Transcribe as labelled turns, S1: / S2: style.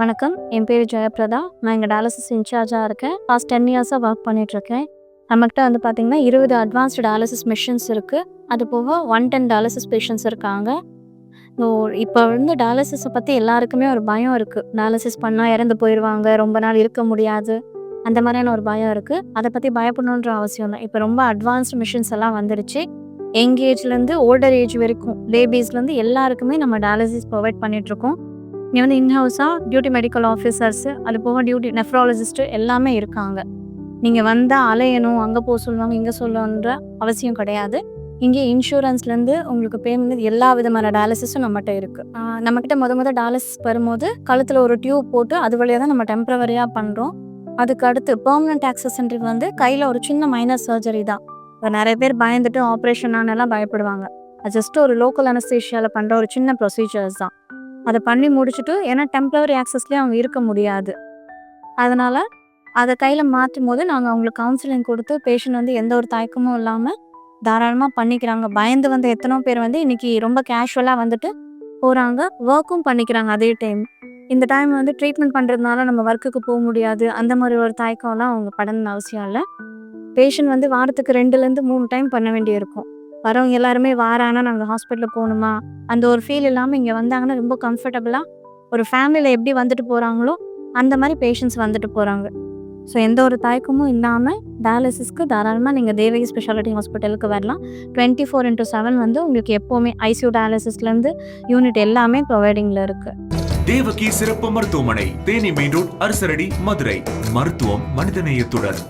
S1: வணக்கம். என் பேர் ஜெயபிரதா. நான் இங்கே டயாலிசிஸ் இன்சார்ஜாக இருக்கேன். பாஸ்ட் 10 இயர்ஸாக ஒர்க் பண்ணிகிட்ருக்கேன். நம்மகிட்ட வந்து பார்த்திங்கன்னா 20 அட்வான்ஸ்டு டயாலிசிஸ் மிஷின்ஸ் இருக்குது. அது போக 110 டயாலிசிஸ் பேஷண்ட்ஸ் இருக்காங்க. ஸோ இப்போ வந்து டயாலிசிஸை பற்றி எல்லாருக்குமே ஒரு பயம் இருக்குது. டயாலிசிஸ் பண்ணால் இறந்து போயிடுவாங்க, ரொம்ப நாள் இருக்க முடியாது, அந்த மாதிரியான ஒரு பயம் இருக்குது. அதை பற்றி பயப்படணுன்ற அவசியம் இல்லை. இப்போ ரொம்ப அட்வான்ஸ்டு மிஷின்ஸ் எல்லாம் வந்துடுச்சு. யங் ஏஜ்லேருந்து ஓல்டர் ஏஜ் வரைக்கும் பேபிஸ்லேருந்து எல்லாருக்குமே நம்ம டயாலிசிஸ் ப்ரொவைட் பண்ணிகிட்ருக்கோம். இங்கே வந்து இன்ஹவுஸாக டியூட்டி மெடிக்கல் ஆஃபீஸர்ஸு, அது போக டியூட்டி நெஃப்ராலஜிஸ்ட்டு எல்லாமே இருக்காங்க. நீங்கள் வந்தால் அலையணும், அங்கே போக சொல்லுவாங்க, இங்கே சொல்லணுன்ற அவசியம் கிடையாது. இங்கே இன்சூரன்ஸ்லேருந்து உங்களுக்கு பேமெண்ட் எல்லா விதமான டயாலிசிஸும் நம்மகிட்ட இருக்குது. நம்மக்கிட்ட முத டயாலிசிஸ் வரும்போது கழுத்தில் ஒரு டியூப் போட்டு அது வழியாக தான் நம்ம டெம்ப்ரவரியாக பண்ணுறோம். அதுக்கு அடுத்து பெர்மனன்ட் ஆக்சஸ்ன்றது வந்து கையில் ஒரு சின்ன மைனர் சர்ஜரி தான். இப்போ நிறைய பேர் பயந்துட்டு ஆப்ரேஷனானலாம் பயப்படுவாங்க. அது ஜஸ்ட் ஒரு லோக்கல் அனஸ்தீஷியாவில் பண்ணுற ஒரு சின்ன ப்ரொசீஜர்ஸ் தான். அதை பண்ணி முடிச்சுட்டு, ஏன்னா டெம்ப்ரவரி ஆக்சஸ்லேயே அவங்க இருக்க முடியாது, அதனால் அதை கையில் மாற்றும் போது நாங்கள் அவங்களுக்கு கவுன்சிலிங் கொடுத்து பேஷண்ட் வந்து எந்த ஒரு தயக்கமும் இல்லாமல் தாராளமாக பண்ணிக்கிறாங்க. பயந்து வந்து எத்தனோ பேர் வந்து இன்றைக்கி ரொம்ப கேஷுவலாக வந்துட்டு போகிறாங்க, ஒர்க்கும் பண்ணிக்கிறாங்க அதே டைம். இந்த டைம் வந்து ட்ரீட்மெண்ட் பண்ணுறதுனால நம்ம ஒர்க்குக்கு போக முடியாது, அந்த மாதிரி ஒரு தயக்கம்லாம் அவங்க படணும்னு அவசியம் இல்லை. பேஷண்ட் வந்து வாரத்துக்கு 2லேருந்து 3 டைம் பண்ண வேண்டியிருக்கும். வரவங்க எல்லாருமே வாரானா நாங்கள் ஹாஸ்பிட்டலுக்கு போகணுமா அந்த ஒரு ஃபீல் இல்லாமல் இங்கே வந்தாங்கன்னா ரொம்ப கம்ஃபர்டபுளாக ஒரு ஃபேமிலியில் எப்படி வந்துட்டு போகிறாங்களோ அந்த மாதிரி பேஷண்ட்ஸ் வந்துட்டு போகிறாங்க. ஸோ எந்த ஒரு தயக்கமும் இல்லாமல் டயாலிசிஸ்க்கு தாராளமாக நீங்கள் தேவகி ஸ்பெஷாலிட்டி ஹாஸ்பிட்டலுக்கு வரலாம். 24/7 வந்து உங்களுக்கு எப்போவுமே ஐசியூ டயாலிசிஸ்லேருந்து யூனிட் எல்லாமே ப்ரொவைடிங்கில் இருக்குது.
S2: தேவகி சிறப்பு மருத்துவமனை, தேனி மெயின் ரோட், அரசரடி, மதுரை. மருத்துவம் மனிதநேயத்துடன்.